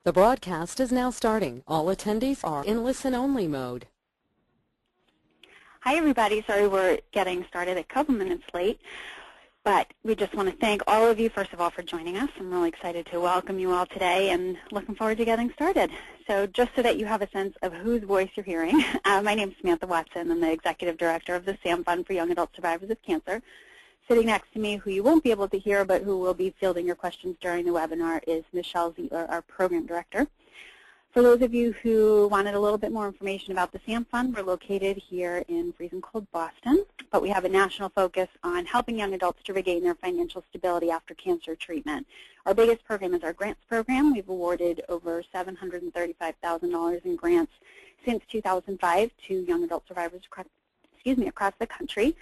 The broadcast is now starting. All attendees are in listen-only mode. Hi, everybody. Sorry we're getting started a couple minutes late, but we just want to thank all of you, first of all, for joining us. I'm really excited to welcome you all today and looking forward to getting started. So just so that you have a sense of whose voice you're hearing, my name is Samantha Watson. I'm the Executive Director of the SAM Fund for Young Adult Survivors of Cancer. Sitting next to me, who you won't be able to hear, but who will be fielding your questions during the webinar, is Michelle Zietler, our Program Director. For those of you who wanted a little bit more information about the SAM Fund, we're located here in freezing cold Boston, but we have a national focus on helping young adults to regain their financial stability after cancer treatment. Our biggest program is our grants program. We've awarded over $735,000 in grants since 2005 to young adult survivors across the country,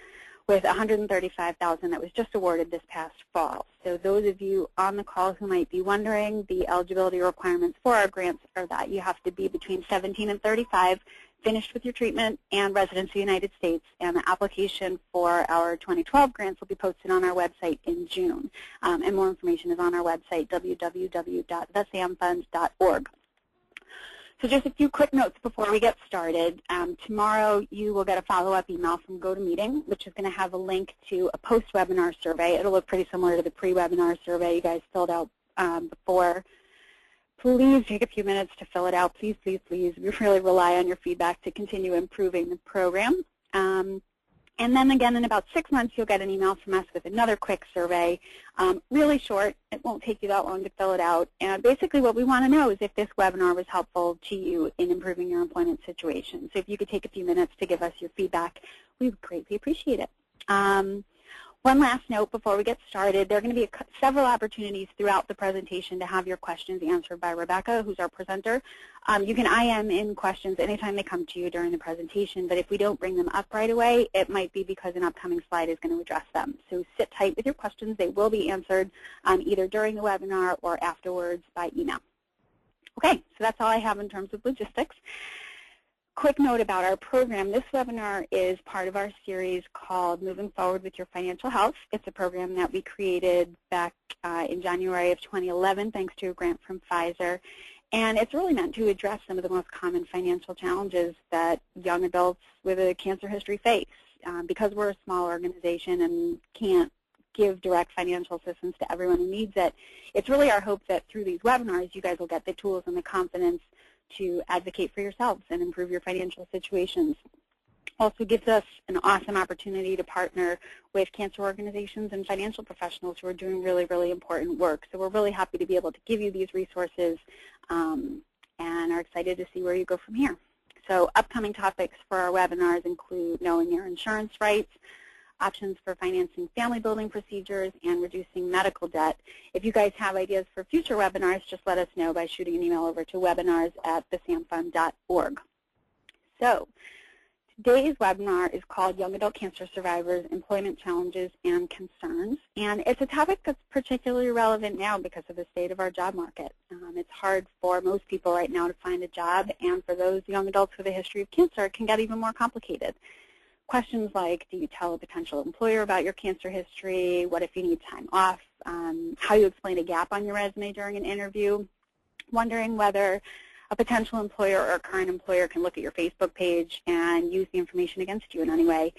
with $135,000 that was just awarded this past fall. So those of you on the call who might be wondering, the eligibility requirements for our grants are that you have to be between 17 and 35, finished with your treatment, and residents of the United States. And the application for our 2012 grants will be posted on our website in June. And more information is on our website, www.thesamfund.org. So just a few quick notes before we get started. Tomorrow you will get a follow-up email from GoToMeeting, which is going to have a link to a post-webinar survey. It'll look pretty similar to the pre-webinar survey you guys filled out before. Please take a few minutes to fill it out. Please, please, please. We really rely on your feedback to continue improving the program. And then again, in about 6 months, you'll get an email from us with another quick survey, really short. It won't take you that long to fill it out. And basically what we want to know is if this webinar was helpful to you in improving your employment situation. So if you could take a few minutes to give us your feedback, we would greatly appreciate it. One last note before we get started, there are going to be several opportunities throughout the presentation to have your questions answered by Rebecca, who's our presenter. You can IM in questions anytime they come to you during the presentation, but if we don't bring them up right away, it might be because an upcoming slide is going to address them. So sit tight with your questions. They will be answered either during the webinar or afterwards by email. Okay, so that's all I have in terms of logistics. Quick note about our program. This webinar is part of our series called Moving Forward with Your Financial Health. It's a program that we created back in January of 2011 thanks to a grant from Pfizer. And it's really meant to address some of the most common financial challenges that young adults with a cancer history face. Because we're a small organization and can't give direct financial assistance to everyone who needs it, it's really our hope that through these webinars you guys will get the tools and the confidence to advocate for yourselves and improve your financial situations. Also gives us an awesome opportunity to partner with cancer organizations and financial professionals who are doing really, really important work. So we're really happy to be able to give you these resources and are excited to see where you go from here. So upcoming topics for our webinars include knowing your insurance rights, options for financing family building procedures, and reducing medical debt. If you guys have ideas for future webinars, just let us know by shooting an email over to webinars@thesamfund.org. So today's webinar is called Young Adult Cancer Survivors, Employment Challenges and Concerns. And it's a topic that's particularly relevant now because of the state of our job market. It's hard for most people right now to find a job, and for those young adults with a history of cancer, it can get even more complicated. Questions like, do you tell a potential employer about your cancer history? What if you need time off? How you explain a gap on your resume during an interview? Wondering whether a potential employer or a current employer can look at your Facebook page and use the information against you in any way.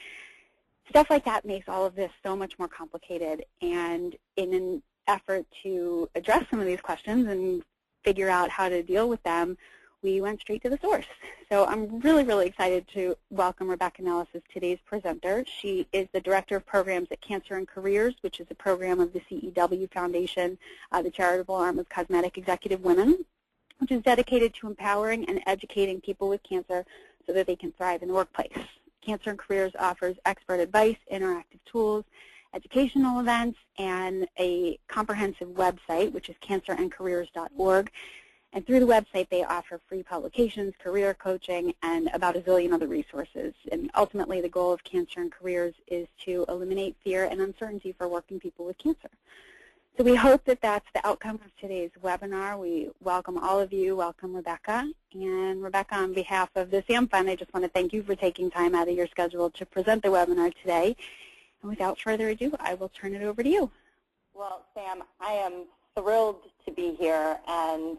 Stuff like that makes all of this so much more complicated. And in an effort to address some of these questions and figure out how to deal with them, we went straight to the source. So I'm really, really excited to welcome Rebecca Nellis as today's presenter. She is the Director of Programs at Cancer and Careers, which is a program of the CEW Foundation, the charitable arm of Cosmetic Executive Women, which is dedicated to empowering and educating people with cancer so that they can thrive in the workplace. Cancer and Careers offers expert advice, interactive tools, educational events, and a comprehensive website, which is cancerandcareers.org. And through the website, they offer free publications, career coaching, and about a zillion other resources. And ultimately, the goal of Cancer and Careers is to eliminate fear and uncertainty for working people with cancer. So we hope that that's the outcome of today's webinar. We welcome all of you. Welcome, Rebecca. And Rebecca, on behalf of the SAM Fund, I just want to thank you for taking time out of your schedule to present the webinar today. And without further ado, I will turn it over to you. Well, Sam, I am thrilled to be here, and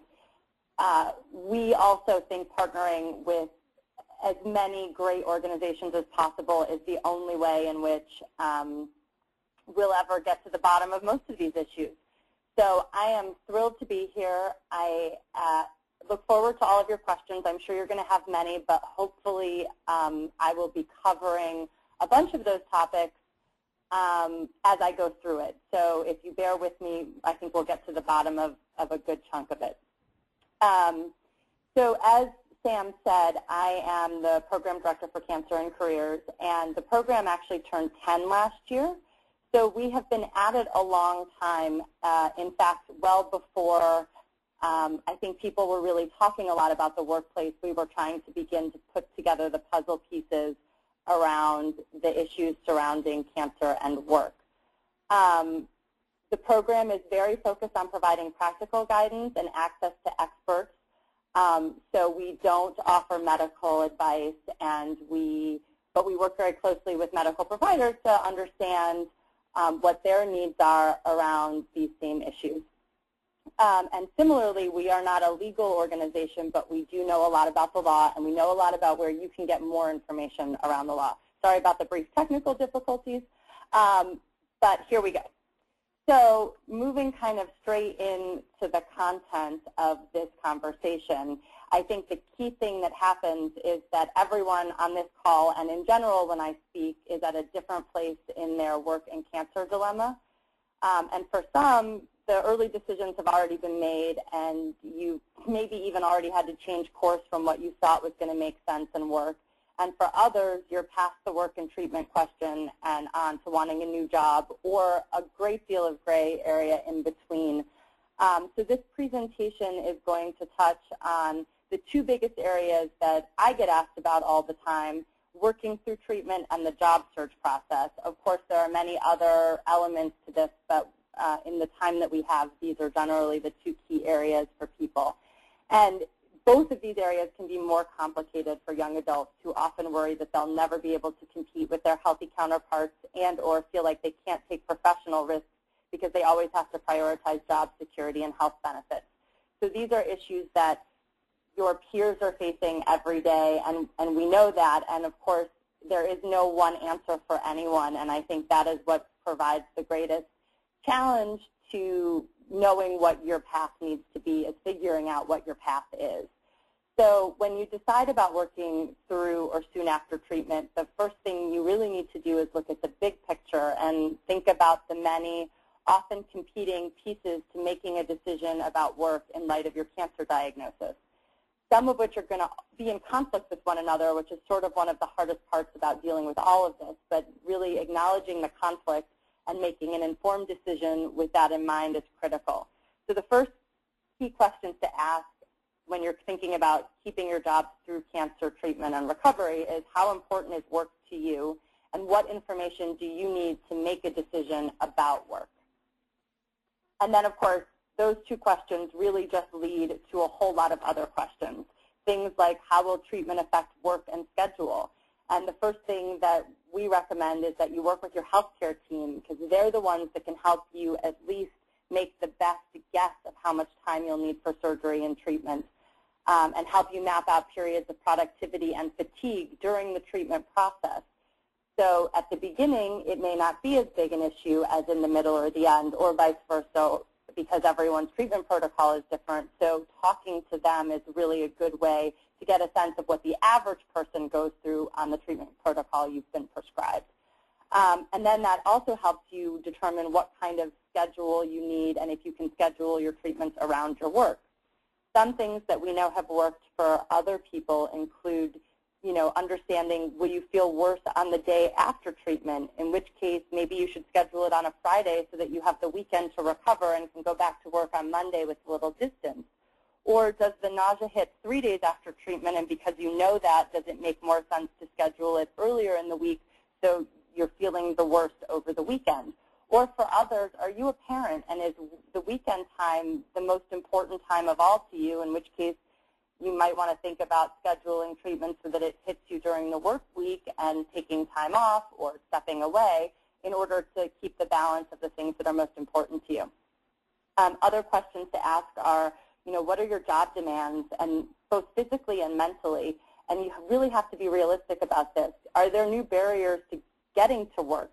we also think partnering with as many great organizations as possible is the only way in which we'll ever get to the bottom of most of these issues. So I am thrilled to be here. I look forward to all of your questions. I'm sure you're going to have many, but hopefully I will be covering a bunch of those topics as I go through it. So if you bear with me, I think we'll get to the bottom of a good chunk of it. So as Sam said, I am the Program Director for Cancer and Careers, and the program actually turned 10 last year. So we have been at it a long time. In fact, well before I think people were really talking a lot about the workplace, we were trying to begin to put together the puzzle pieces around the issues surrounding cancer and work. The program is very focused on providing practical guidance and access to experts. So we don't offer medical advice, but we work very closely with medical providers to understand what their needs are around these same issues. And similarly, we are not a legal organization, but we do know a lot about the law, and we know a lot about where you can get more information around the law. Sorry about the brief technical difficulties, but here we go. So moving kind of straight into the content of this conversation, I think the key thing that happens is that everyone on this call, and in general when I speak, is at a different place in their work and cancer dilemma. And for some, the early decisions have already been made, and you maybe even already had to change course from what you thought was going to make sense and work. And for others, you're past the work and treatment question and on to wanting a new job or a great deal of gray area in between. So this presentation is going to touch on the two biggest areas that I get asked about all the time, working through treatment and the job search process. Of course, there are many other elements to this, but in the time that we have, these are generally the two key areas for people. And both of these areas can be more complicated for young adults who often worry that they'll never be able to compete with their healthy counterparts and or feel like they can't take professional risks because they always have to prioritize job security and health benefits. So these are issues that your peers are facing every day, and we know that. And of course, there is no one answer for anyone, and I think that is what provides the greatest challenge to knowing what your path needs to be, is figuring out what your path is. So when you decide about working through or soon after treatment, the first thing you really need to do is look at the big picture and think about the many often competing pieces to making a decision about work in light of your cancer diagnosis, some of which are going to be in conflict with one another, which is sort of one of the hardest parts about dealing with all of this, but really acknowledging the conflict and making an informed decision with that in mind is critical. So the first key questions to ask when you're thinking about keeping your job through cancer treatment and recovery is how important is work to you, and what information do you need to make a decision about work? And then, of course, those two questions really just lead to a whole lot of other questions. Things like, how will treatment affect work and schedule? And the first thing that we recommend is that you work with your healthcare team, because they're the ones that can help you at least make the best guess of how much time you'll need for surgery and treatment, and help you map out periods of productivity and fatigue during the treatment process. So at the beginning, it may not be as big an issue as in the middle or the end, or vice versa, because everyone's treatment protocol is different. So talking to them is really a good way to get a sense of what the average person goes through on the treatment protocol you've been prescribed. And then that also helps you determine what kind of schedule you need and if you can schedule your treatments around your work. Some things that we know have worked for other people include, understanding, will you feel worse on the day after treatment, in which case maybe you should schedule it on a Friday so that you have the weekend to recover and can go back to work on Monday with a little distance. Or does the nausea hit 3 days after treatment, and because you know that, does it make more sense to schedule it earlier in the week so you're feeling the worst over the weekend? Or for others, are you a parent, and is the weekend time the most important time of all to you, in which case you might want to think about scheduling treatment so that it hits you during the work week and taking time off or stepping away in order to keep the balance of the things that are most important to you. Other questions to ask are, what are your job demands, and both physically and mentally, and you really have to be realistic about this. Are there new barriers to getting to work?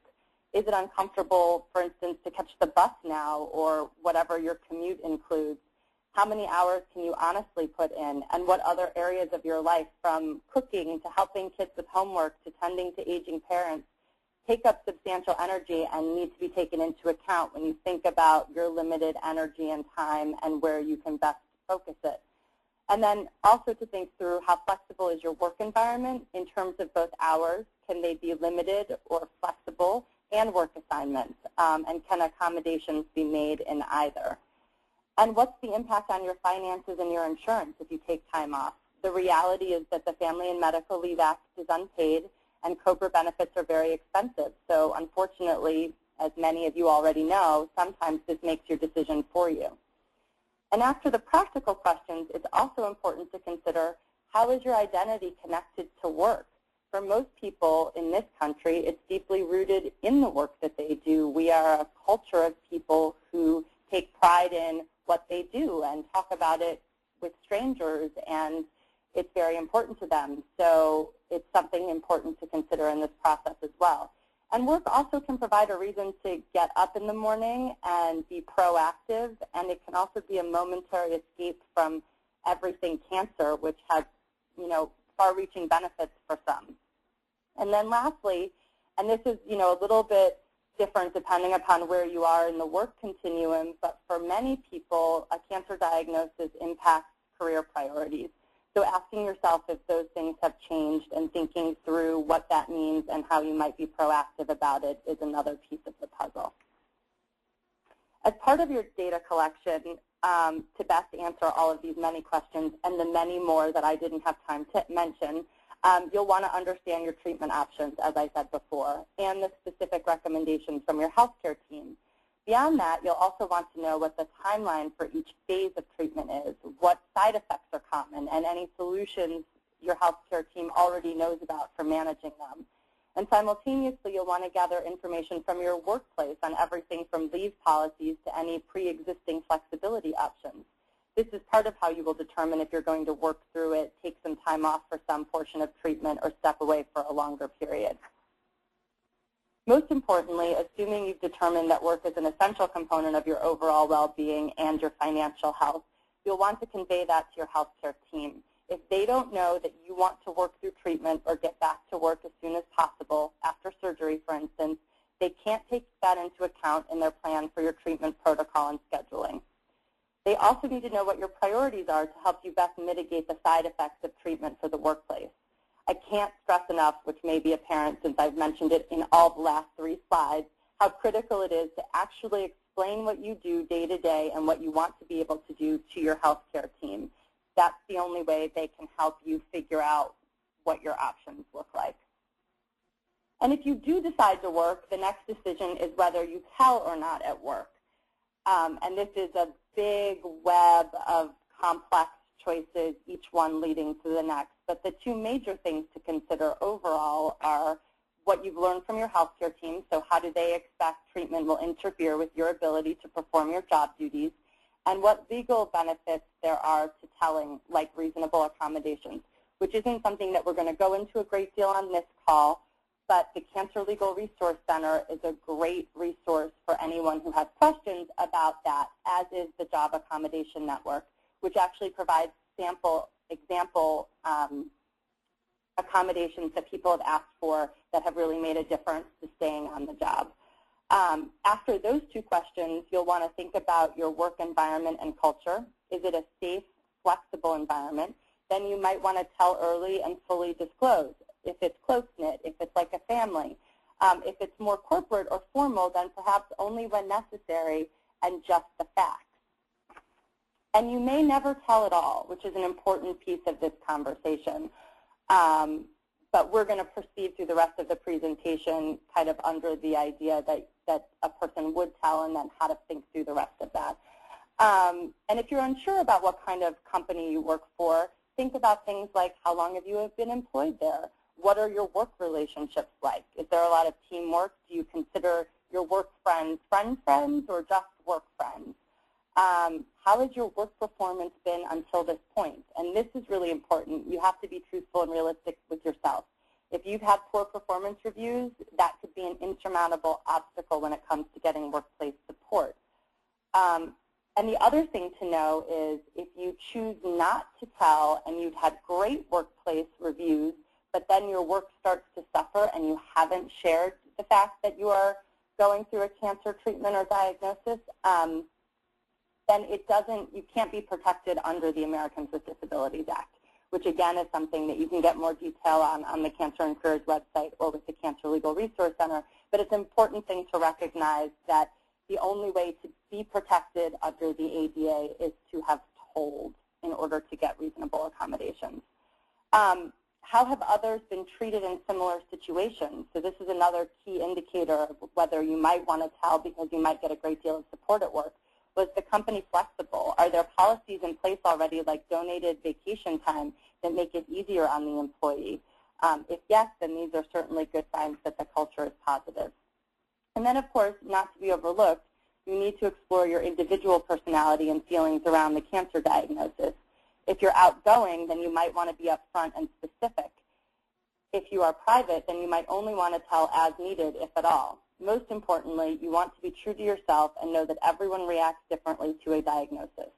Is it uncomfortable, for instance, to catch the bus now or whatever your commute includes? How many hours can you honestly put in? And what other areas of your life, from cooking to helping kids with homework to tending to aging parents, take up substantial energy and need to be taken into account when you think about your limited energy and time and where you can best focus it? And then also to think through how flexible is your work environment in terms of both hours. Can they be limited or flexible, and work assignments? And can accommodations be made in either? And what's the impact on your finances and your insurance if you take time off? The reality is that the Family and Medical Leave Act is unpaid, and COBRA benefits are very expensive. So unfortunately, as many of you already know, sometimes this makes your decision for you. And after the practical questions, it's also important to consider, how is your identity connected to work? For most people in this country, it's deeply rooted in the work that they do. We are a culture of people who take pride in what they do and talk about it with strangers, and it's very important to them. So it's something important to consider in this process as well. And work also can provide a reason to get up in the morning and be proactive, and it can also be a momentary escape from everything cancer, which has, far-reaching benefits for some. And then lastly, and this is, a little bit different depending upon where you are in the work continuum, but for many people, a cancer diagnosis impacts career priorities. So asking yourself if those things have changed and thinking through what that means and how you might be proactive about it is another piece of the puzzle. As part of your data collection, to best answer all of these many questions and the many more that I didn't have time to mention, you'll want to understand your treatment options, as I said before, and the specific recommendations from your healthcare team. Beyond that, you'll also want to know what the timeline for each phase of treatment is, what side effects are common, and any solutions your healthcare team already knows about for managing them. And simultaneously, you'll want to gather information from your workplace on everything from leave policies to any pre-existing flexibility options. This is part of how you will determine if you're going to work through it, take some time off for some portion of treatment, or step away for a longer period. Most importantly, assuming you've determined that work is an essential component of your overall well-being and your financial health, you'll want to convey that to your healthcare team. If they don't know that you want to work through treatment or get back to work as soon as possible, after surgery, for instance, they can't take that into account in their plan for your treatment protocol and scheduling. They also need to know what your priorities are to help you best mitigate the side effects of treatment for the workplace. I can't stress enough, which may be apparent since I've mentioned it in all the last 3 slides, how critical it is to actually explain what you do day to day and what you want to be able to do to your healthcare team. That's the only way they can help you figure out what your options look like. And if you do decide to work, the next decision is whether you tell or not at work. And this is a big web of complex choices, each one leading to the next. But the 2 major things to consider overall are what you've learned from your healthcare team, so how do they expect treatment will interfere with your ability to perform your job duties, and what legal benefits there are to telling, like reasonable accommodations, which isn't something that we're going to go into a great deal on this call, but the Cancer Legal Resource Center is a great resource for anyone who has questions about that, as is the Job Accommodation Network, which actually provides example accommodations that people have asked for that have really made a difference to staying on the job. After those 2 questions, you'll want to think about your work environment and culture. Is it a safe, flexible environment? Then you might want to tell early and fully disclose. If it's close-knit, if it's like a family. If it's more corporate or formal, then perhaps only when necessary and just the facts. And you may never tell at all, which is an important piece of this conversation. But we're going to proceed through the rest of the presentation kind of under the idea that a person would tell and then how to think through the rest of that. And if you're unsure about what kind of company you work for, think about things like how long have you been employed there? What are your work relationships like? Is there a lot of teamwork? Do you consider your work friends friends or just work friends? how has your work performance been until this point? And this is really important. You have to be truthful and realistic with yourself. If you've had poor performance reviews, that could be an insurmountable obstacle when it comes to getting workplace support. And the other thing to know is if you choose not to tell and you've had great workplace reviews, but then your work starts to suffer and you haven't shared the fact that you are going through a cancer treatment or diagnosis, then you can't be protected under the Americans with Disabilities Act, which again is something that you can get more detail on the Cancer and Careers website or with the Cancer Legal Resource Center. But it's an important thing to recognize that the only way to be protected under the ADA is to have told in order to get reasonable accommodations. How have others been treated in similar situations? So this is another key indicator of whether you might want to tell because you might get a great deal of support at work. Was the company flexible? Are there policies in place already like donated vacation time that make it easier on the employee? If yes, then these are certainly good signs that the culture is positive. And then, of course, not to be overlooked, you need to explore your individual personality and feelings around the cancer diagnosis. If you're outgoing, then you might want to be upfront and specific. If you are private, then you might only want to tell as needed, if at all. Most importantly, you want to be true to yourself and know that everyone reacts differently to a diagnosis.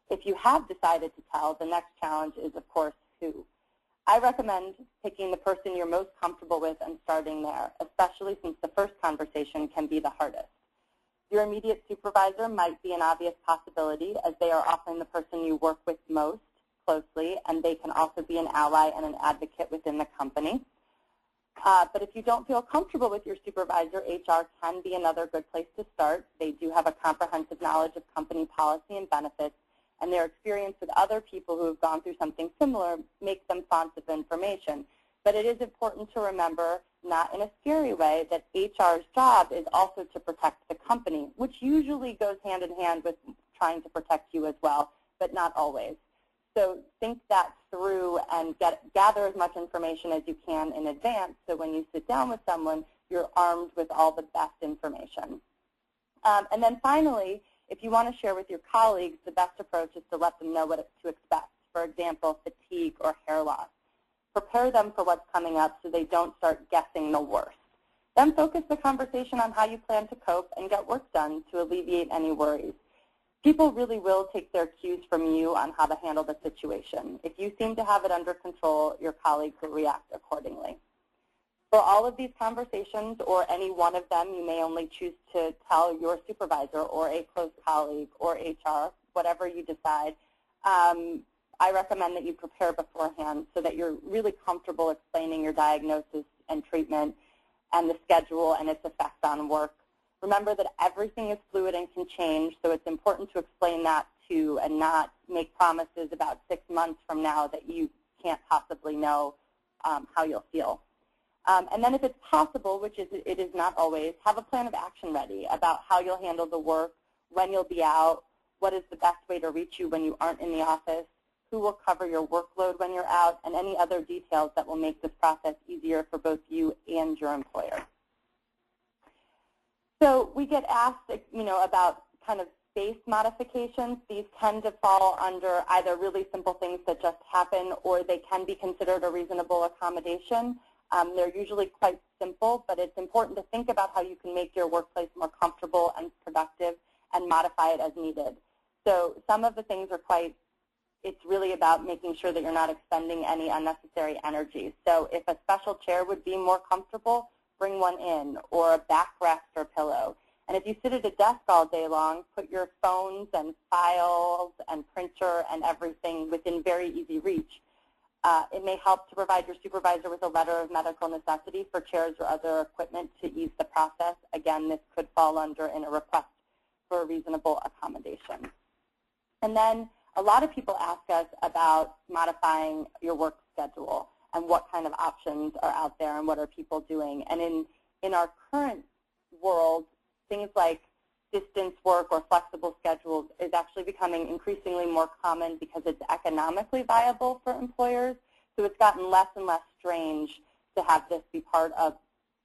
If you have decided to tell, the next challenge is, of course, who. I recommend picking the person you're most comfortable with and starting there, especially since the first conversation can be the hardest. Your immediate supervisor might be an obvious possibility, as they are often the person you work with most closely, and they can also be an ally and an advocate within the company. But if you don't feel comfortable with your supervisor, HR can be another good place to start. They do have a comprehensive knowledge of company policy and benefits, and their experience with other people who have gone through something similar makes them fonts of information. But it is important to remember, not in a scary way, that HR's job is also to protect the company, which usually goes hand in hand with trying to protect you as well, but not always. So think that through and gather as much information as you can in advance so when you sit down with someone, you're armed with all the best information. And then finally, if you want to share with your colleagues, the best approach is to let them know what to expect. For example, fatigue or hair loss. Prepare them for what's coming up so they don't start guessing the worst. Then focus the conversation on how you plan to cope and get work done to alleviate any worries. People really will take their cues from you on how to handle the situation. If you seem to have it under control, your colleagues will react accordingly. For all of these conversations, or any one of them, you may only choose to tell your supervisor or a close colleague or HR, whatever you decide. I recommend that you prepare beforehand so that you're really comfortable explaining your diagnosis and treatment and the schedule and its effect on work. Remember that everything is fluid and can change, so it's important to explain that too and not make promises about 6 months from now that you can't possibly know how you'll feel. And then if it's possible, which it is not always, have a plan of action ready about how you'll handle the work, when you'll be out, what is the best way to reach you when you aren't in the office, who will cover your workload when you're out, and any other details that will make this process easier for both you and your employer. So we get asked, about kind of space modifications. These tend to fall under either really simple things that just happen, or they can be considered a reasonable accommodation. They're usually quite simple, but it's important to think about how you can make your workplace more comfortable and productive and modify it as needed. So some of the things are it's really about making sure that you're not expending any unnecessary energy. So if a special chair would be more comfortable, bring one in, or a backrest or pillow. And if you sit at a desk all day long, put your phones and files and printer and everything within very easy reach. It may help to provide your supervisor with a letter of medical necessity for chairs or other equipment to ease the process. Again, this could fall under in a request for a reasonable accommodation. And then a lot of people ask us about modifying your work schedule and what kind of options are out there and what are people doing. And in our current world, things like distance work or flexible schedules is actually becoming increasingly more common because it's economically viable for employers. So it's gotten less and less strange to have this be part of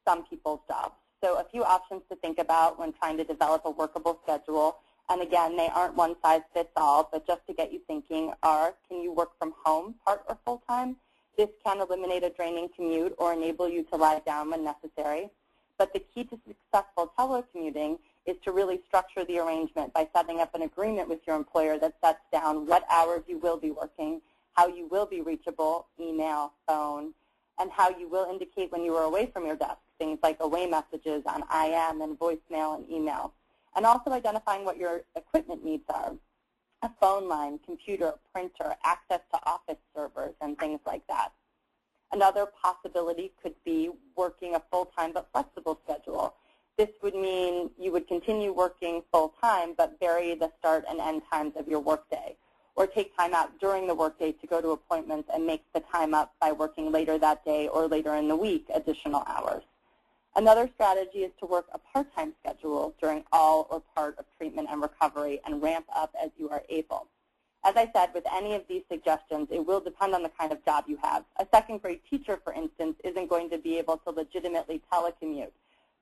some people's jobs. So a few options to think about when trying to develop a workable schedule. and again, they aren't one size fits all, but just to get you thinking are, can you work from home part or full-time? This can eliminate a draining commute or enable you to lie down when necessary. But the key to successful telecommuting is to really structure the arrangement by setting up an agreement with your employer that sets down what hours you will be working, how you will be reachable, email, phone, and how you will indicate when you are away from your desk, things like away messages on IM and voicemail and email. And also identifying what your equipment needs are, a phone line, computer, printer, access to office servers, and things like that. Another possibility could be working a full-time but flexible schedule. This would mean you would continue working full-time but vary the start and end times of your workday, or take time out during the workday to go to appointments and make the time up by working later that day or later in the week additional hours. Another strategy is to work a part-time schedule during all or part of treatment and recovery and ramp up as you are able. As I said, with any of these suggestions, it will depend on the kind of job you have. A second-grade teacher, for instance, isn't going to be able to legitimately telecommute.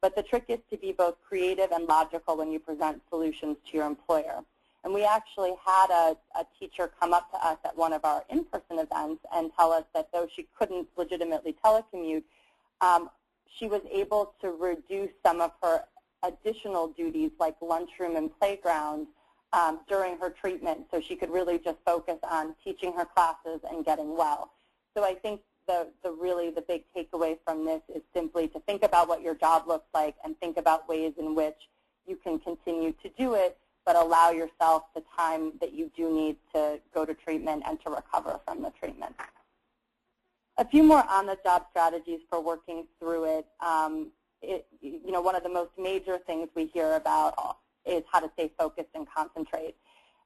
But the trick is to be both creative and logical when you present solutions to your employer. And we actually had a teacher come up to us at one of our in-person events and tell us that though she couldn't legitimately telecommute, she was able to reduce some of her additional duties like lunchroom and playground during her treatment, so she could really just focus on teaching her classes and getting well. So I think really the big takeaway from this is simply to think about what your job looks like and think about ways in which you can continue to do it, but allow yourself the time that you do need to go to treatment and to recover from the treatment. A few more on-the-job strategies for working through it. One of the most major things we hear about is how to stay focused and concentrate.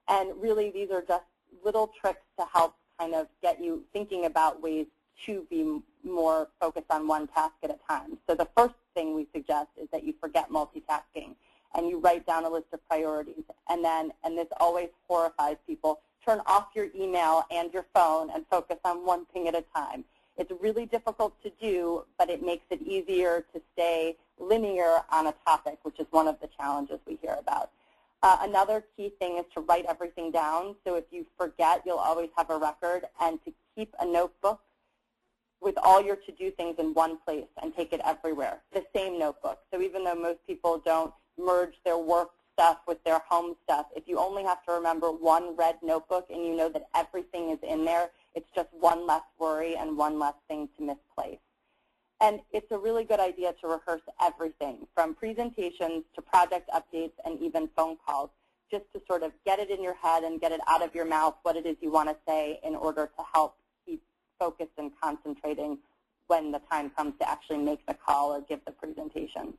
And really, these are just little tricks to help kind of get you thinking about ways to be more focused on one task at a time. So the first thing we suggest is that you forget multitasking and you write down a list of priorities. And this always horrifies people, turn off your email and your phone and focus on one thing at a time. It's really difficult to do, but it makes it easier to stay linear on a topic, which is one of the challenges we hear about. Another key thing is to write everything down. So if you forget, you'll always have a record, and to keep a notebook with all your to-do things in one place and take it everywhere, the same notebook. So even though most people don't merge their work stuff with their home stuff, if you only have to remember one red notebook and you know that everything is in there, it's just one less worry and one less thing to misplace. And it's a really good idea to rehearse everything, from presentations to project updates and even phone calls, just to sort of get it in your head and get it out of your mouth, what it is you want to say, in order to help keep focused and concentrating when the time comes to actually make the call or give the presentation.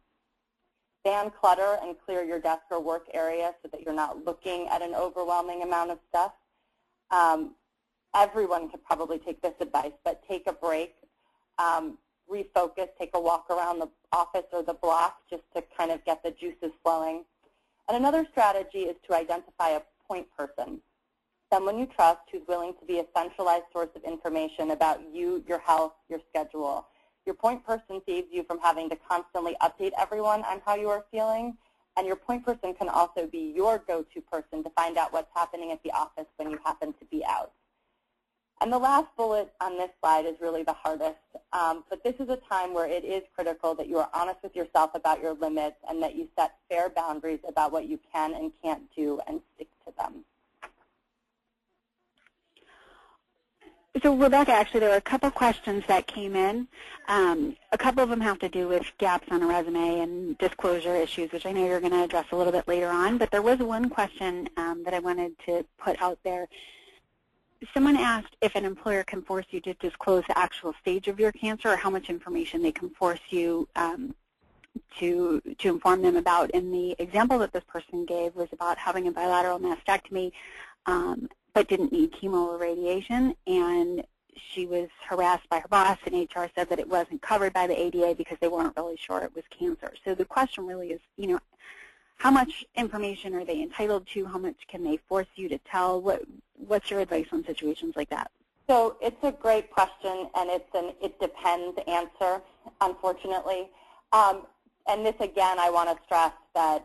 Ban clutter and clear your desk or work area so that you're not looking at an overwhelming amount of stuff. Everyone could probably take this advice, but take a break, refocus, take a walk around the office or the block just to kind of get the juices flowing. And another strategy is to identify a point person, someone you trust who's willing to be a centralized source of information about you, your health, your schedule. Your point person saves you from having to constantly update everyone on how you are feeling, and your point person can also be your go-to person to find out what's happening at the office when you happen to be out. And the last bullet on this slide is really the hardest, but this is a time where it is critical that you are honest with yourself about your limits and that you set fair boundaries about what you can and can't do and stick to them. So Rebecca, actually there were a couple questions that came in. A couple of them have to do with gaps on a resume and disclosure issues, which I know you're going to address a little bit later on, but there was one question that I wanted to put out there. Someone asked if an employer can force you to disclose the actual stage of your cancer or how much information they can force you to inform them about. And the example that this person gave was about having a bilateral mastectomy but didn't need chemo or radiation, and she was harassed by her boss, and HR said that it wasn't covered by the ADA because they weren't really sure it was cancer. So the question really is, how much information are they entitled to? How much can they force you to tell? What's your advice on situations like that? So it's a great question, and it's an it depends answer, unfortunately. And this, again, I want to stress that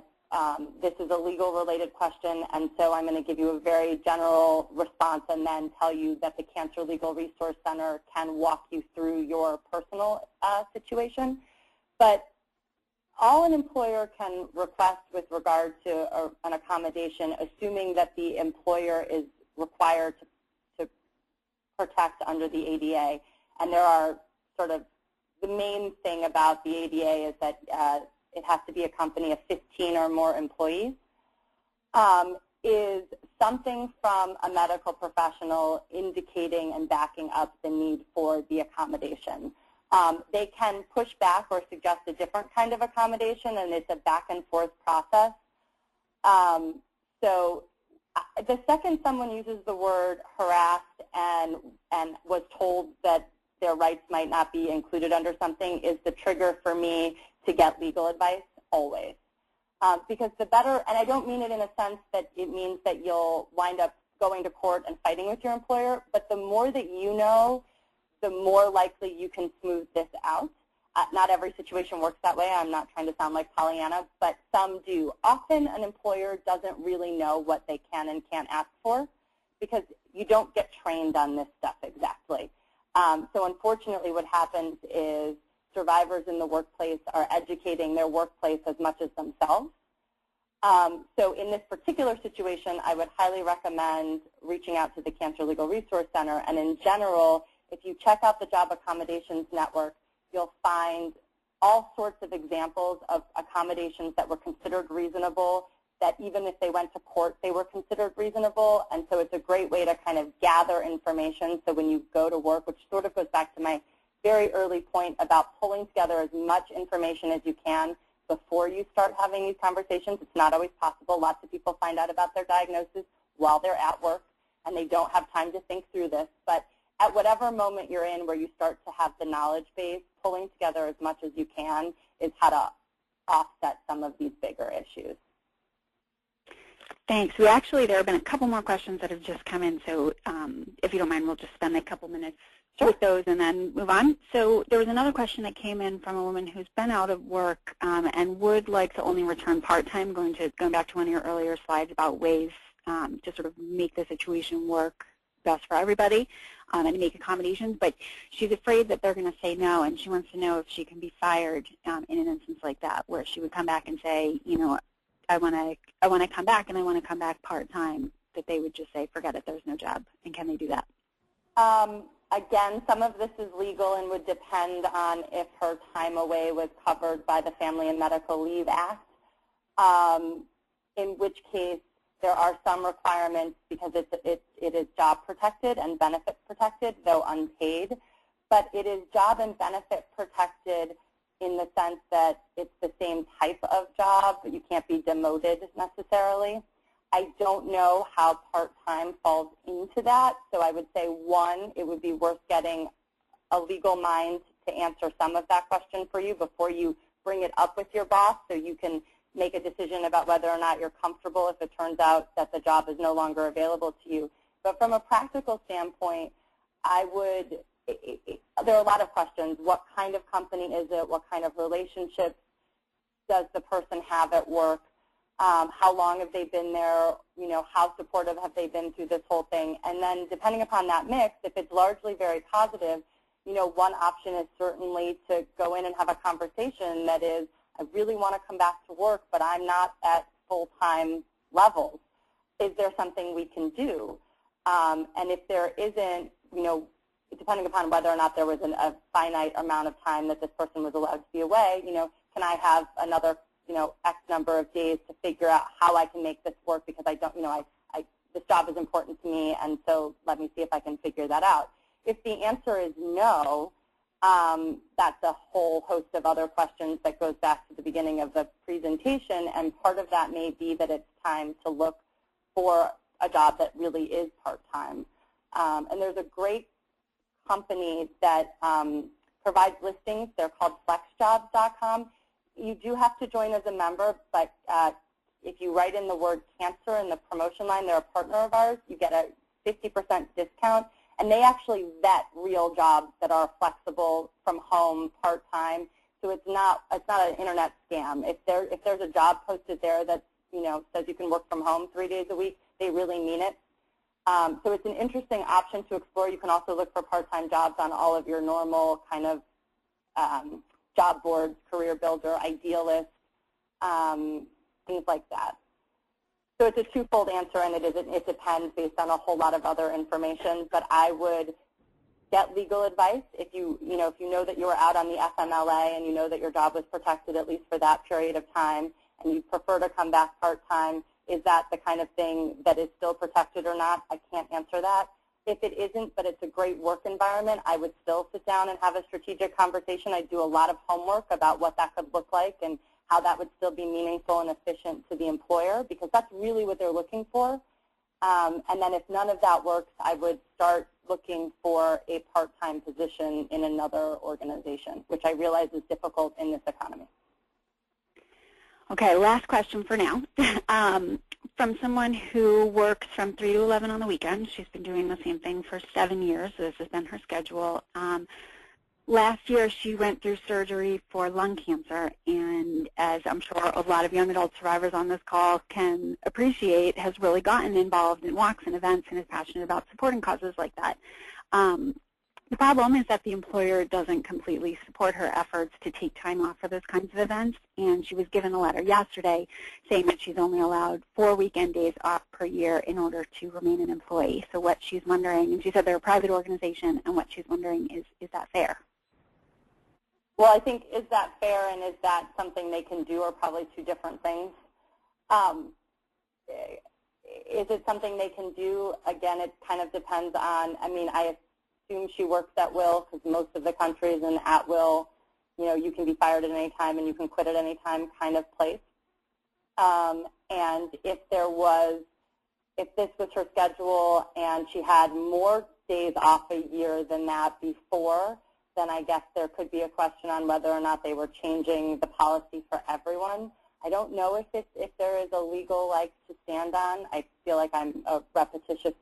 this is a legal-related question, and so I'm going to give you a very general response and then tell you that the Cancer Legal Resource Center can walk you through your personal situation. But all an employer can request with regard to an accommodation, assuming that the employer is required to protect under the ADA, and there are sort of the main thing about the ADA is that it has to be a company of 15 or more employees, is something from a medical professional indicating and backing up the need for the accommodation. They can push back or suggest a different kind of accommodation, and it's a back and forth process. So the second someone uses the word harassed and was told that their rights might not be included under something is the trigger for me to get legal advice, always. Because the better, and I don't mean it in a sense that it means that you'll wind up going to court and fighting with your employer, but the more that you know, the more likely you can smooth this out. Not every situation works that way. I'm not trying to sound like Pollyanna, but some do. Often an employer doesn't really know what they can and can't ask for because you don't get trained on this stuff exactly. So unfortunately what happens is survivors in the workplace are educating their workplace as much as themselves. So in this particular situation, I would highly recommend reaching out to the Cancer Legal Resource Center. And in general, if you check out the Job Accommodations Network, you'll find all sorts of examples of accommodations that were considered reasonable, that even if they went to court, they were considered reasonable. And so it's a great way to kind of gather information. So when you go to work, which sort of goes back to my very early point about pulling together as much information as you can before you start having these conversations. It's not always possible. Lots of people find out about their diagnosis while they're at work, and they don't have time to think through this. But at whatever moment you're in where you start to have the knowledge base, pulling together as much as you can is how to offset some of these bigger issues. Thanks. There have been a couple more questions that have just come in, so if you don't mind, we'll just spend a couple minutes with those and then move on. So there was another question that came in from a woman who's been out of work and would like to only return part-time, going back to one of your earlier slides about ways to sort of make the situation work best for everybody and make accommodations, but she's afraid that they're going to say no, and she wants to know if she can be fired in an instance like that, where she would come back and say, you know, I want to come back, and I want to come back part-time, that they would just say, forget it, there's no job. And can they do that? Again, some of this is legal and would depend on if her time away was covered by the Family and Medical Leave Act, in which case there are some requirements because it is job protected and benefit protected, though unpaid. But it is job and benefit protected in the sense that it's the same type of job, but you can't be demoted necessarily. I don't know how part-time falls into that, so I would say, one, it would be worth getting a legal mind to answer some of that question for you before you bring it up with your boss, so you can make a decision about whether or not you're comfortable if it turns out that the job is no longer available to you. But from a practical standpoint, there are a lot of questions. What kind of company is it? What kind of relationship does the person have at work? How long have they been there? You know, how supportive have they been through this whole thing? And then depending upon that mix, if it's largely very positive, you know, one option is certainly to go in and have a conversation that is, I really want to come back to work, but I'm not at full-time levels. Is there something we can do? And if there isn't, you know, depending upon whether or not there was a finite amount of time that this person was allowed to be away, you know, can I have another, you know, X number of days to figure out how I can make this work, because I don't, you know, this job is important to me, and so let me see if I can figure that out. If the answer is no, that's a whole host of other questions that goes back to the beginning of the presentation, and part of that may be that it's time to look for a job that really is part-time. And there's a great company that provides listings. They're called flexjobs.com. You do have to join as a member, but if you write in the word cancer in the promotion line, they're a partner of ours, you get a 50% discount. And they actually vet real jobs that are flexible, from home, part-time. So it's not an internet scam. If there's a job posted there that says you can work from home 3 days a week, they really mean it. So it's an interesting option to explore. You can also look for part-time jobs on all of your normal kind of job boards, Career Builder, Idealist, things like that. So it's a twofold answer, and it depends based on a whole lot of other information. But I would get legal advice if you know that you were out on the FMLA and you know that your job was protected at least for that period of time, and you prefer to come back part-time. Is that the kind of thing that is still protected or not? I can't answer that. If it isn't, but it's a great work environment, I would still sit down and have a strategic conversation. I'd do a lot of homework about what that could look like and how that would still be meaningful and efficient to the employer, because that's really what they're looking for. And then if none of that works, I would start looking for a part-time position in another organization, which I realize is difficult in this economy. Okay, last question for now. From someone who works from 3 to 11 on the weekend. She's been doing the same thing for 7 years. This has been her schedule. Last year, she went through surgery for lung cancer, and as I'm sure a lot of young adult survivors on this call can appreciate, has really gotten involved in walks and events and is passionate about supporting causes like that. The problem is that the employer doesn't completely support her efforts to take time off for those kinds of events, and she was given a letter yesterday saying that she's only allowed 4 weekend days off per year in order to remain an employee. So what she's wondering, and she said they're a private organization, and what she's wondering is that fair? Well, I think, is that fair and is that something they can do are probably two different things. Is it something they can do? Again, it kind of depends on, I assume she works at will, because most of the country is an at will, you can be fired at any time and you can quit at any time kind of place. And if this was her schedule and she had more days off a year than that before, then I guess there could be a question on whether or not they were changing the policy for everyone. I don't know if there is a legal leg to stand on. I feel like I'm a repetitious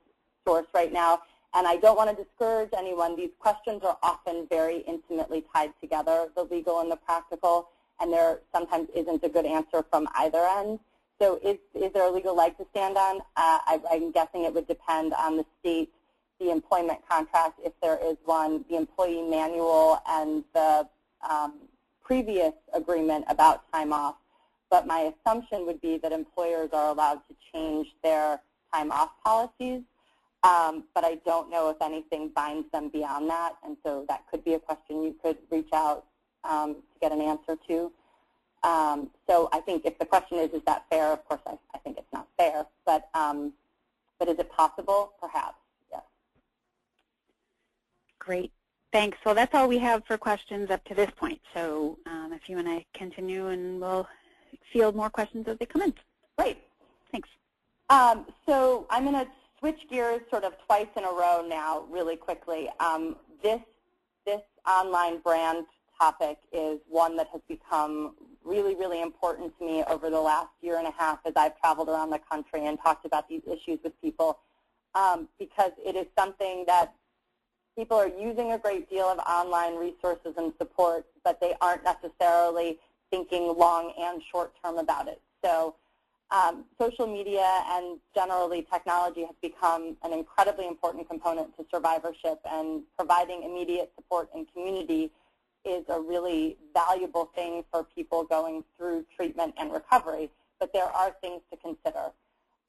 source right now, and I don't want to discourage anyone. These questions are often very intimately tied together, the legal and the practical, and there sometimes isn't a good answer from either end. So is there a legal leg to stand on? I'm guessing it would depend on the state, the employment contract, if there is one, the employee manual, and the previous agreement about time off. But my assumption would be that employers are allowed to change their time off policies, but I don't know if anything binds them beyond that, and so that could be a question you could reach out to get an answer to. So I think if the question is that fair, of course I think it's not fair, but is it possible? Perhaps. Great. Thanks. Well, that's all we have for questions up to this point. So if you want to continue, and we'll field more questions as they come in. Great. Thanks. So I'm going to switch gears sort of twice in a row now really quickly. This online brand topic is one that has become really, really important to me over the last year and a half as I've traveled around the country and talked about these issues with people, because it is something that people are using a great deal of online resources and support, but they aren't necessarily thinking long and short term about it. So social media and generally technology has become an incredibly important component to survivorship, and providing immediate support and community is a really valuable thing for people going through treatment and recovery. But there are things to consider.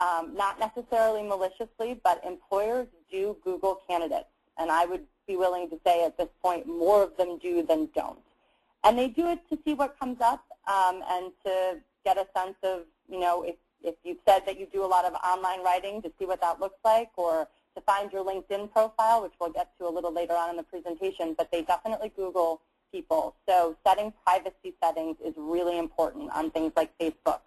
Not necessarily maliciously, but employers do Google candidates. And I would be willing to say at this point more of them do than don't. And they do it to see what comes up and to get a sense of, if you've said that you do a lot of online writing, to see what that looks like, or to find your LinkedIn profile, which we'll get to a little later on in the presentation. But they definitely Google people. So setting privacy settings is really important on things like Facebook.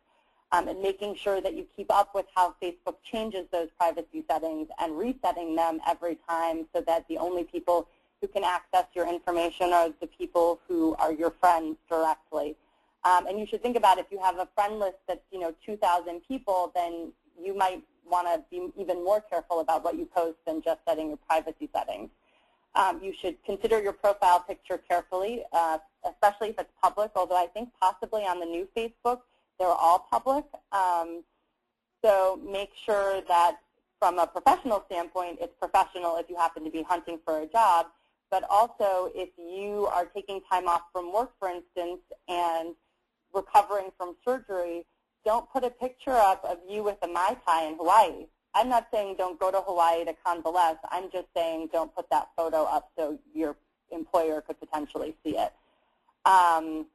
And making sure that you keep up with how Facebook changes those privacy settings and resetting them every time, so that the only people who can access your information are the people who are your friends directly. And you should think about, if you have a friend list that's 2,000 people, then you might want to be even more careful about what you post than just setting your privacy settings. You should consider your profile picture carefully, especially if it's public, although I think possibly on the new Facebook, they're all public. So make sure that from a professional standpoint, it's professional if you happen to be hunting for a job, but also if you are taking time off from work, for instance, and recovering from surgery, don't put a picture up of you with a Mai Tai in Hawaii. I'm not saying don't go to Hawaii to convalesce. I'm just saying don't put that photo up so your employer could potentially see it. And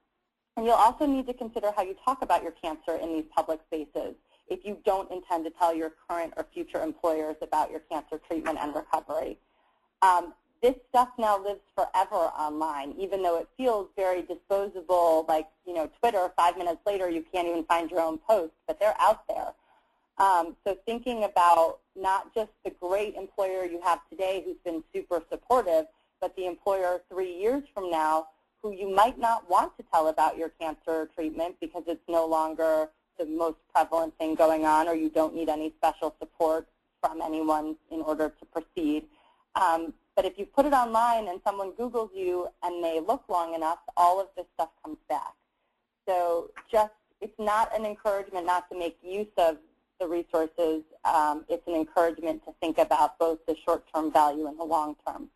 you'll also need to consider how you talk about your cancer in these public spaces if you don't intend to tell your current or future employers about your cancer treatment and recovery. This stuff now lives forever online, even though it feels very disposable, like, Twitter, 5 minutes later you can't even find your own post, but they're out there. So thinking about not just the great employer you have today who's been super supportive, but the employer 3 years from now who you might not want to tell about your cancer treatment because it's no longer the most prevalent thing going on, or you don't need any special support from anyone in order to proceed. But if you put it online and someone Googles you and they look long enough, all of this stuff comes back. So it's not an encouragement not to make use of the resources. It's an encouragement to think about both the short-term value and the long-term.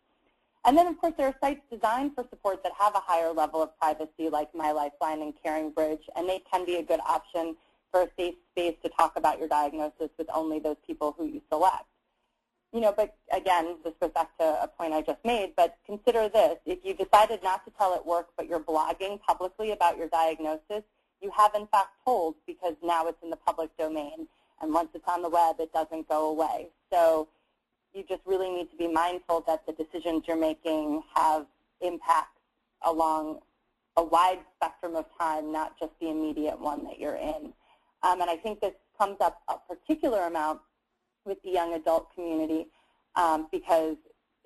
And then, of course, there are sites designed for support that have a higher level of privacy, like My Lifeline and Caring Bridge, and they can be a good option for a safe space to talk about your diagnosis with only those people who you select. But again, this goes back to a point I just made, but consider this. If you decided not to tell at work, but you're blogging publicly about your diagnosis, you have in fact told, because now it's in the public domain. And once it's on the web, it doesn't go away. So you just really need to be mindful that the decisions you're making have impacts along a wide spectrum of time, not just the immediate one that you're in. And I think this comes up a particular amount with the young adult community because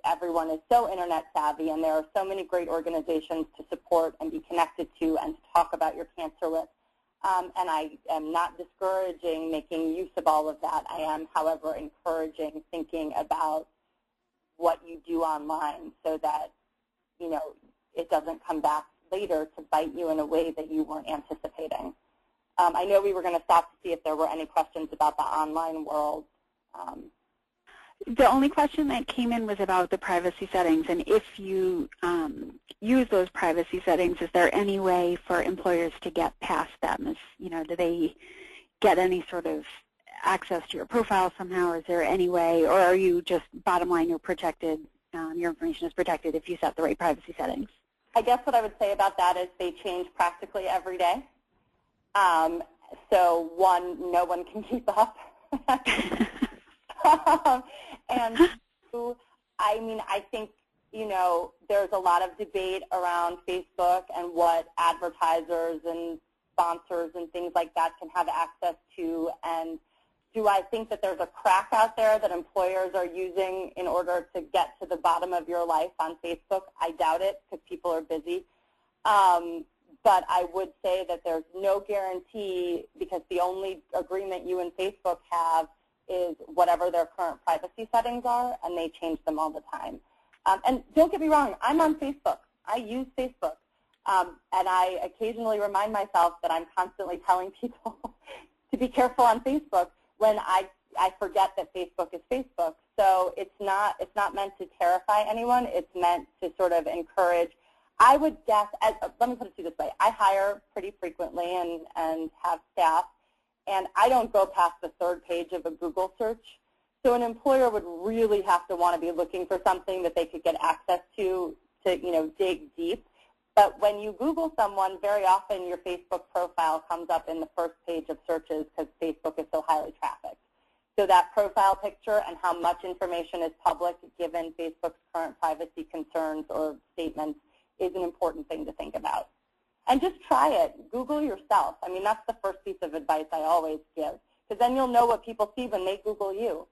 everyone is so internet savvy, and there are so many great organizations to support and be connected to and to talk about your cancer with. And I am not discouraging making use of all of that. I am, however, encouraging thinking about what you do online so that, it doesn't come back later to bite you in a way that you weren't anticipating. I know we were going to stop to see if there were any questions about the online world. The only question that came in was about the privacy settings, and if you use those privacy settings, is there any way for employers to get past them? Do they get any sort of access to your profile somehow? Is there any way, or are you just, bottom line, you're protected, your information is protected if you set the right privacy settings? I guess what I would say about that is they change practically every day. So one, no one can keep up. And two, I think, there's a lot of debate around Facebook and what advertisers and sponsors and things like that can have access to. And do I think that there's a crack out there that employers are using in order to get to the bottom of your life on Facebook? I doubt it, because people are busy. But I would say that there's no guarantee, because the only agreement you and Facebook have is whatever their current privacy settings are, and they change them all the time. And don't get me wrong, I'm on Facebook. I use Facebook. And I occasionally remind myself that I'm constantly telling people to be careful on Facebook when I forget that Facebook is Facebook. So it's not meant to terrify anyone. It's meant to sort of encourage. I would guess, let me put it to you this way, I hire pretty frequently and have staff, and I don't go past the third page of a Google search. So an employer would really have to want to be looking for something that they could get access to dig deep. But when you Google someone, very often your Facebook profile comes up in the first page of searches because Facebook is so highly trafficked. So that profile picture and how much information is public given Facebook's current privacy concerns or statements is an important thing to think about. And just try it. Google yourself. I mean, that's the first piece of advice I always give, because then you'll know what people see when they Google you.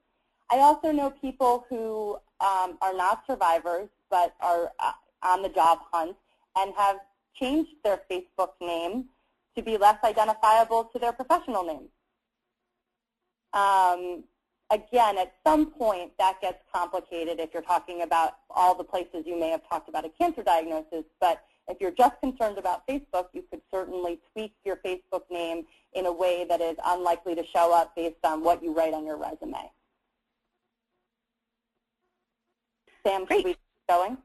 I also know people who are not survivors but are on the job hunt and have changed their Facebook name to be less identifiable to their professional name. again, at some point, that gets complicated if you're talking about all the places you may have talked about a cancer diagnosis. But if you're just concerned about Facebook, you could certainly tweak your Facebook name in a way that is unlikely to show up based on what you write on your resume. Sam, should we keep going?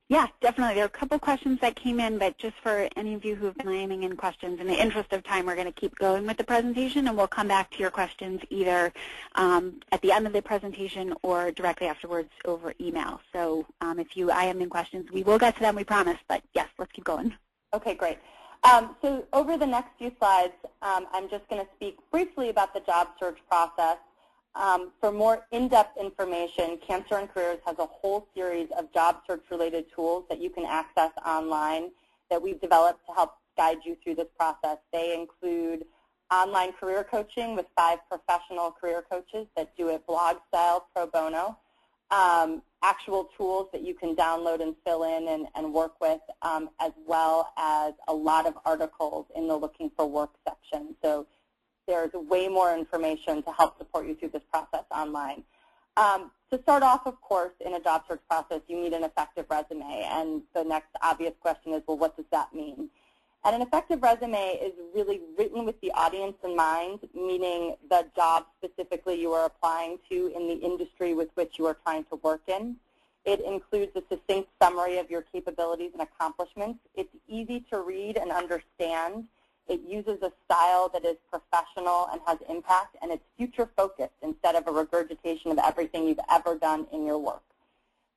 Yeah, definitely. There are a couple questions that came in, but just for any of you who have been laying in questions, in the interest of time, we're going to keep going with the presentation, and we'll come back to your questions either at the end of the presentation or directly afterwards over email. So if you IM in questions, we will get to them, we promise, but yes, let's keep going. Okay, great. So over the next few slides, I'm just going to speak briefly about the job search process. For more in-depth information, Cancer and Careers has a whole series of job search-related tools that you can access online that we've developed to help guide you through this process. They include online career coaching with 5 professional career coaches that do it blog style pro bono, actual tools that you can download and fill in and work with, as well as a lot of articles in the Looking for Work section. So there's way more information to help support you through this process online. To start off, of course, in a job search process, you need an effective resume. And the next obvious question is, well, what does that mean? And an effective resume is really written with the audience in mind, meaning the job specifically you are applying to in the industry with which you are trying to work in. It includes a succinct summary of your capabilities and accomplishments. It's easy to read and understand. It uses a style that is professional and has impact, and it's future-focused instead of a regurgitation of everything you've ever done in your work.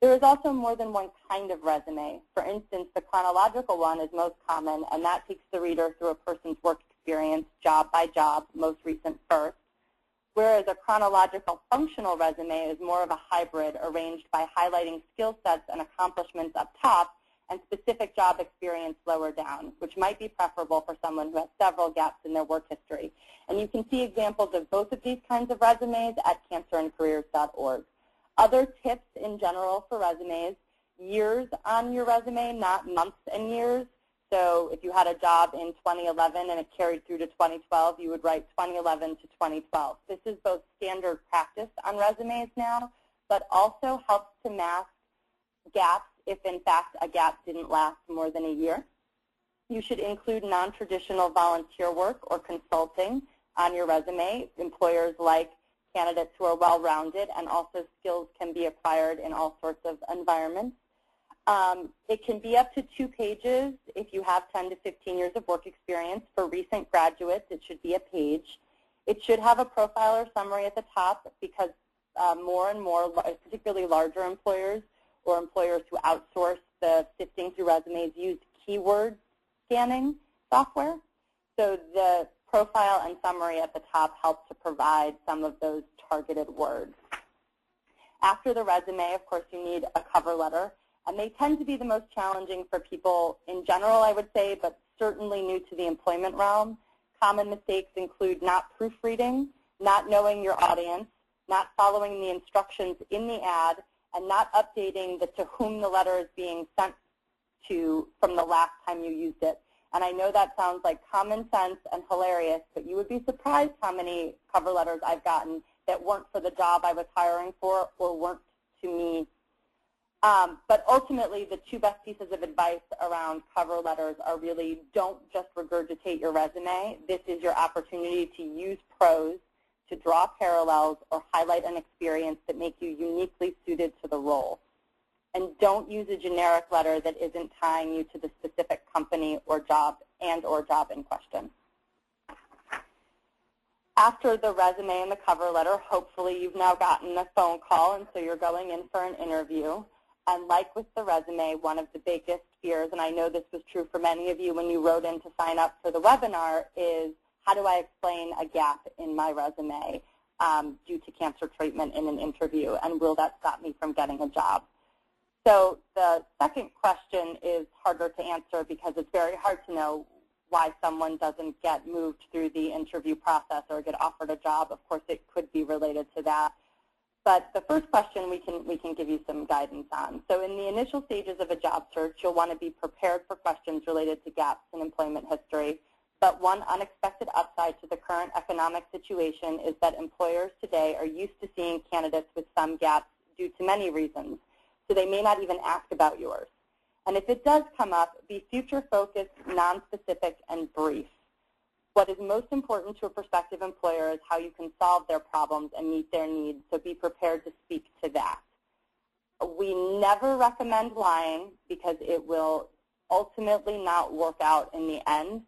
There is also more than one kind of resume. For instance, the chronological one is most common, and that takes the reader through a person's work experience, job by job, most recent first, whereas a chronological functional resume is more of a hybrid arranged by highlighting skill sets and accomplishments up top and specific job experience lower down, which might be preferable for someone who has several gaps in their work history. And you can see examples of both of these kinds of resumes at cancerandcareers.org. Other tips in general for resumes, years on your resume, not months and years. So if you had a job in 2011 and it carried through to 2012, you would write 2011 to 2012. This is both standard practice on resumes now, but also helps to mask gaps if, in fact, a gap didn't last more than a year. You should include non-traditional volunteer work or consulting on your resume. Employers like candidates who are well-rounded, and also skills can be acquired in all sorts of environments. It can be up to 2 pages if you have 10 to 15 years of work experience. For recent graduates, it should be a page. It should have a profile or summary at the top because more and more, particularly larger employers or employers who outsource the sifting through resumes, use keyword scanning software. So the profile and summary at the top help to provide some of those targeted words. After the resume, of course, you need a cover letter. And they tend to be the most challenging for people in general, I would say, but certainly new to the employment realm. Common mistakes include not proofreading, not knowing your audience, not following the instructions in the ad, and not updating the to whom the letter is being sent to from the last time you used it. And I know that sounds like common sense and hilarious, but you would be surprised how many cover letters I've gotten that weren't for the job I was hiring for or weren't to me. But ultimately, the 2 best pieces of advice around cover letters are really don't just regurgitate your resume. This is your opportunity to use prose to draw parallels or highlight an experience that make you uniquely suited to the role. And don't use a generic letter that isn't tying you to the specific company or job in question. After the resume and the cover letter, hopefully you've now gotten a phone call, and so you're going in for an interview. And like with the resume, one of the biggest fears, and I know this was true for many of you when you wrote in to sign up for the webinar, is how do I explain a gap in my resume due to cancer treatment in an interview, and will that stop me from getting a job? So the second question is harder to answer because it's very hard to know why someone doesn't get moved through the interview process or get offered a job. Of course, it could be related to that. But the first question we can give you some guidance on. So in the initial stages of a job search, you'll want to be prepared for questions related to gaps in employment history. but one unexpected upside to the current economic situation is that employers today are used to seeing candidates with some gaps due to many reasons, so they may not even ask about yours. And if it does come up, be future-focused, non-specific, and brief. What is most important to a prospective employer is how you can solve their problems and meet their needs, so be prepared to speak to that. We never recommend lying because it will ultimately not work out in the end,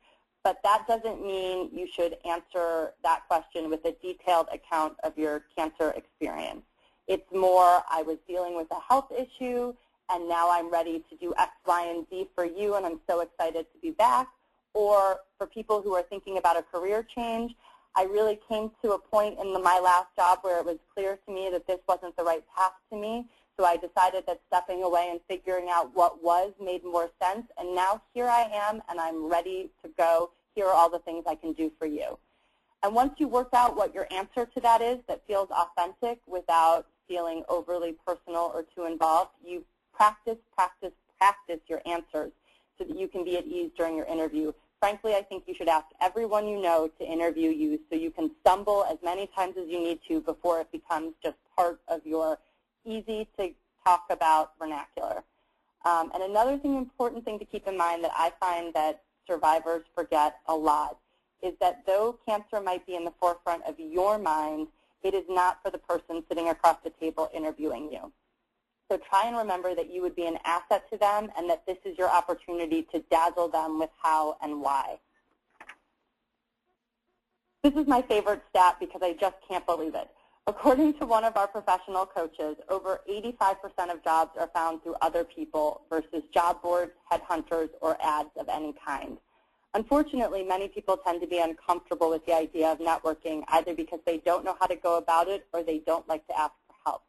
but that doesn't mean you should answer that question with a detailed account of your cancer experience. It's more, I was dealing with a health issue, and now I'm ready to do X, Y, and Z for you, and I'm so excited to be back. Or for people who are thinking about a career change, I really came to a point in my last job where it was clear to me that this wasn't the right path to me, so I decided that stepping away and figuring out what was made more sense, and now here I am, and I'm ready to go. Here are all the things I can do for you. And once you work out what your answer to that is that feels authentic without feeling overly personal or too involved, you practice your answers so that you can be at ease during your interview. Frankly, I think you should ask everyone you know to interview you so you can stumble as many times as you need to before it becomes just part of your easy to talk about vernacular. And another important thing to keep in mind that I find that survivors forget a lot is that though cancer might be in the forefront of your mind, it is not for the person sitting across the table interviewing you. So try and remember that you would be an asset to them and that this is your opportunity to dazzle them with how and why. This is my favorite stat because I just can't believe it. According to one of our professional coaches, over 85% of jobs are found through other people versus job boards, headhunters, or ads of any kind. Unfortunately, many people tend to be uncomfortable with the idea of networking, either because they don't know how to go about it or they don't like to ask for help.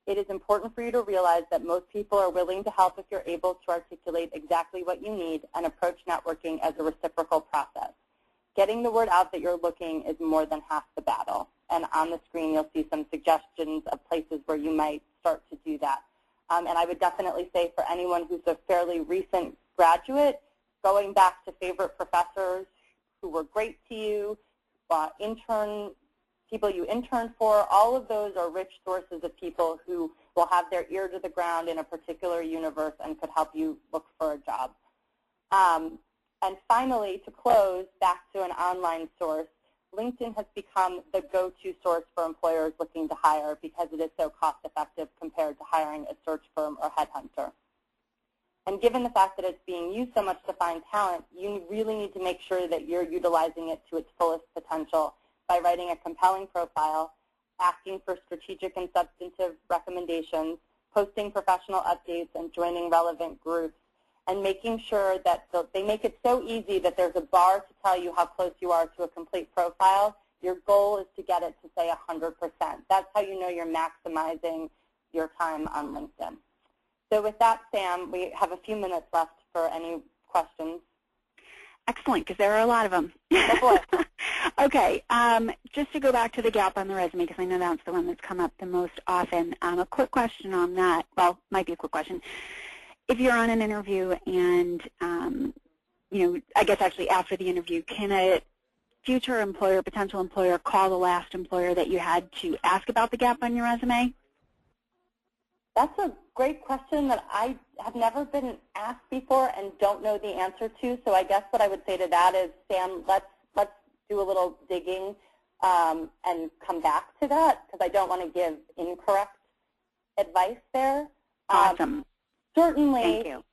It is important for you to realize that most people are willing to help if you're able to articulate exactly what you need and approach networking as a reciprocal process. Getting the word out that you're looking is more than half the battle. And on the screen, you'll see some suggestions of places where you might start to do that. And I would definitely say for anyone who's a fairly recent graduate, going back to favorite professors who were great to you, people you interned for, all of those are rich sources of people who will have their ear to the ground in a particular universe and could help you look for a job. And finally, to close, back to an online source, LinkedIn has become the go-to source for employers looking to hire because it is so cost-effective compared to hiring a search firm or headhunter. And given the fact that it's being used so much to find talent, you really need to make sure that you're utilizing it to its fullest potential by writing a compelling profile, asking for strategic and substantive recommendations, posting professional updates, and joining relevant groups, and making sure that they make it so easy that there's a bar to tell you how close you are to a complete profile. Your goal is to get it to say 100%. That's how you know you're maximizing your time on LinkedIn. So with that, Sam, we have a few minutes left for any questions. Excellent, because there are a lot of them. Oh boy. Okay, just to go back to the gap on the resume, because I know that's the one that's come up the most often. A quick question on that. Well, might be a quick question. If you're on an interview and, I guess actually after the interview, can a future employer, potential employer, call the last employer that you had to ask about the gap on your resume? That's a great question that I have never been asked before and don't know the answer to. So I guess what I would say to that is, Sam, let's do a little digging and come back to that because I don't want to give incorrect advice there. Awesome. Certainly, thank you.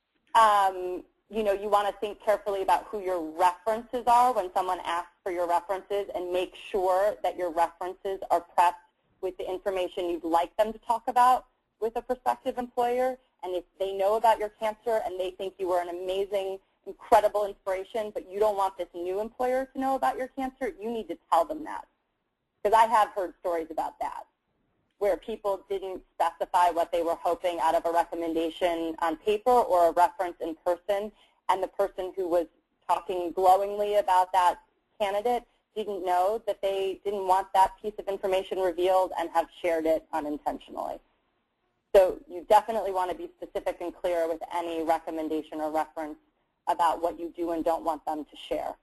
You want to think carefully about who your references are when someone asks for your references and make sure that your references are prepped with the information you'd like them to talk about with a prospective employer. And if they know about your cancer and they think you were an amazing, incredible inspiration, but you don't want this new employer to know about your cancer, you need to tell them that. Because I have heard stories about that, where people didn't specify what they were hoping out of a recommendation on paper or a reference in person, and the person who was talking glowingly about that candidate didn't know that they didn't want that piece of information revealed and have shared it unintentionally. So you definitely want to be specific and clear with any recommendation or reference about what you do and don't want them to share.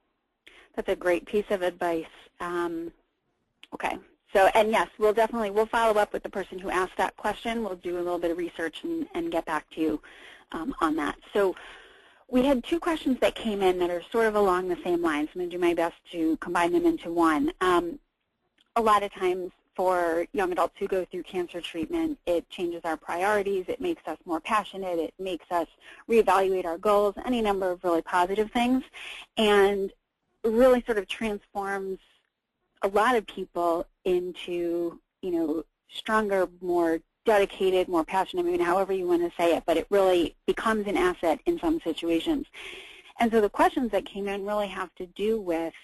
That's a great piece of advice. Okay. So, and yes, we'll follow up with the person who asked that question. We'll do a little bit of research and get back to you on that. So we had two questions that came in that are sort of along the same lines. I'm going to do my best to combine them into one. A lot of times for young adults who go through cancer treatment, it changes our priorities, it makes us more passionate, it makes us reevaluate our goals, any number of really positive things, and really sort of transforms a lot of people into, stronger, more dedicated, more passionate, however you want to say it, but it really becomes an asset in some situations. And so the questions that came in really have to do with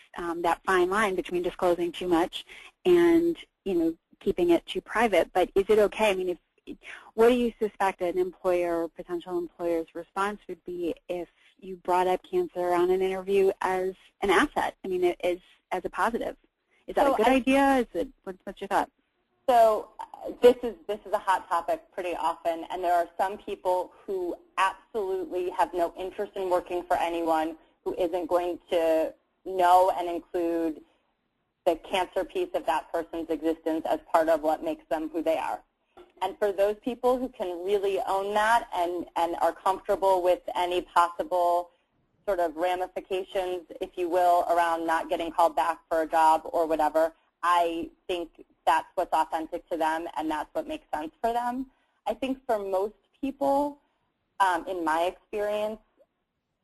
that fine line between disclosing too much and, keeping it too private. But is it okay? What do you suspect an employer or potential employer's response would be if you brought up cancer on an interview as an asset? As a positive. Is that a good idea? What's your thought? So this is a hot topic pretty often, and there are some people who absolutely have no interest in working for anyone who isn't going to know and include the cancer piece of that person's existence as part of what makes them who they are. And for those people who can really own that and are comfortable with any possible sort of ramifications, if you will, around not getting called back for a job or whatever, I think that's what's authentic to them and that's what makes sense for them. I think for most people, in my experience,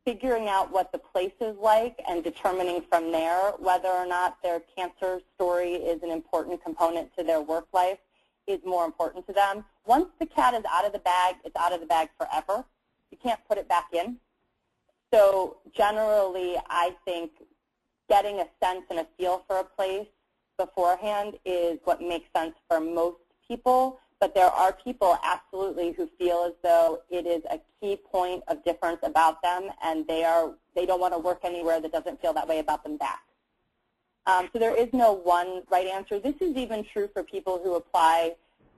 figuring out what the place is like and determining from there whether or not their cancer story is an important component to their work life is more important to them. Once the cat is out of the bag, it's out of the bag forever. You can't put it back in. So generally, I think getting a sense and a feel for a place beforehand is what makes sense for most people, but there are people absolutely who feel as though it is a key point of difference about them, and they don't want to work anywhere that doesn't feel that way about them back. So there is no one right answer. This is even true for people who apply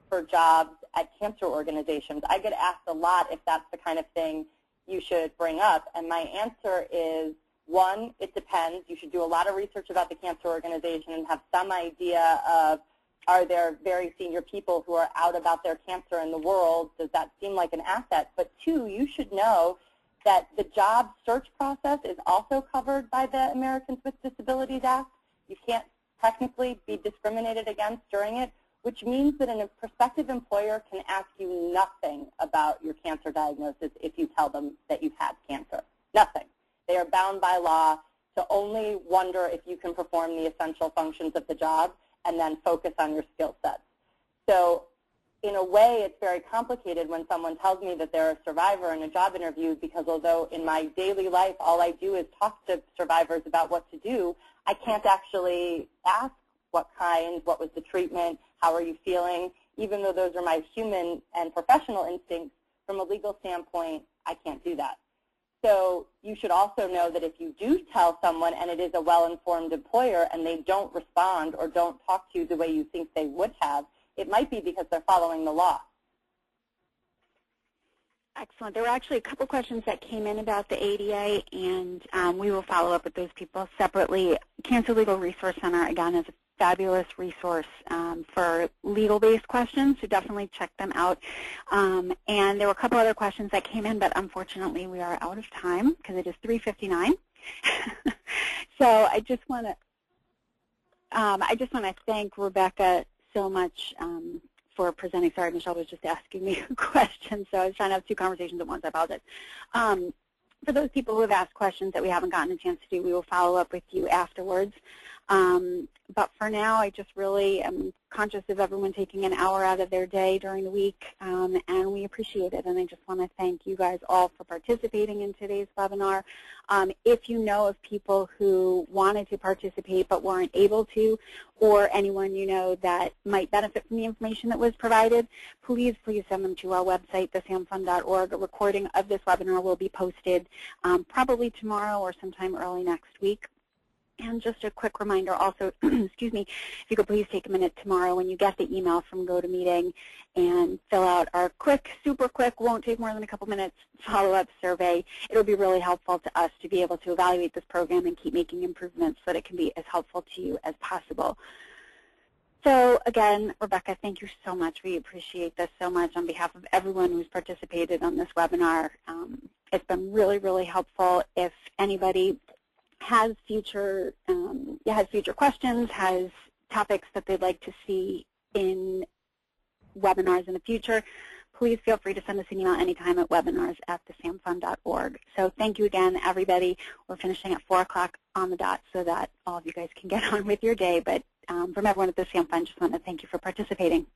for jobs at cancer organizations. I get asked a lot if that's the kind of thing you should bring up, and my answer is, one, it depends. You should do a lot of research about the cancer organization and have some idea of, are there very senior people who are out about their cancer in the world? Does that seem like an asset? But two, you should know that the job search process is also covered by the Americans with Disabilities Act. You can't technically be discriminated against during it, which means that a prospective employer can ask you nothing about your cancer diagnosis if you tell them that you've had cancer. Nothing. They are bound by law to only wonder if you can perform the essential functions of the job and then focus on your skill sets. So in a way, it's very complicated when someone tells me that they're a survivor in a job interview, because although in my daily life all I do is talk to survivors about what to do, I can't actually ask what was the treatment, how are you feeling, even though those are my human and professional instincts. From a legal standpoint, I can't do that. So you should also know that if you do tell someone and it is a well-informed employer and they don't respond or don't talk to you the way you think they would have, it might be because they're following the law. Excellent. There were actually a couple questions that came in about the ADA, and we will follow up with those people separately. Cancer Legal Resource Center, again, is a fabulous resource for legal-based questions, so definitely check them out. And there were a couple other questions that came in, but unfortunately we are out of time because it is 3:59. So I just want to thank Rebecca so much for presenting. Sorry, Michelle was just asking me a question, so I was trying to have two conversations at once. I apologize. For those people who have asked questions that we haven't gotten a chance to do, we will follow up with you afterwards. But for now, I just really am conscious of everyone taking an hour out of their day during the week, and we appreciate it. And I just want to thank you guys all for participating in today's webinar. If you know of people who wanted to participate but weren't able to, or anyone you know that might benefit from the information that was provided, please send them to our website, thesamfund.org. A recording of this webinar will be posted probably tomorrow or sometime early next week. And just a quick reminder also, excuse me, if you could please take a minute tomorrow when you get the email from GoToMeeting and fill out our quick, super quick, won't take more than a couple minutes, follow-up survey. It'll be really helpful to us to be able to evaluate this program and keep making improvements so that it can be as helpful to you as possible. So again, Rebecca, thank you so much. We appreciate this so much on behalf of everyone who's participated on this webinar. It's been really, really helpful. If anybody has future questions, has topics that they'd like to see in webinars in the future, please feel free to send us an email anytime at webinars@thesamfund.org. So thank you again, everybody. We're finishing at 4 o'clock on the dot so that all of you guys can get on with your day. But from everyone at the SAM Fund, just want to thank you for participating.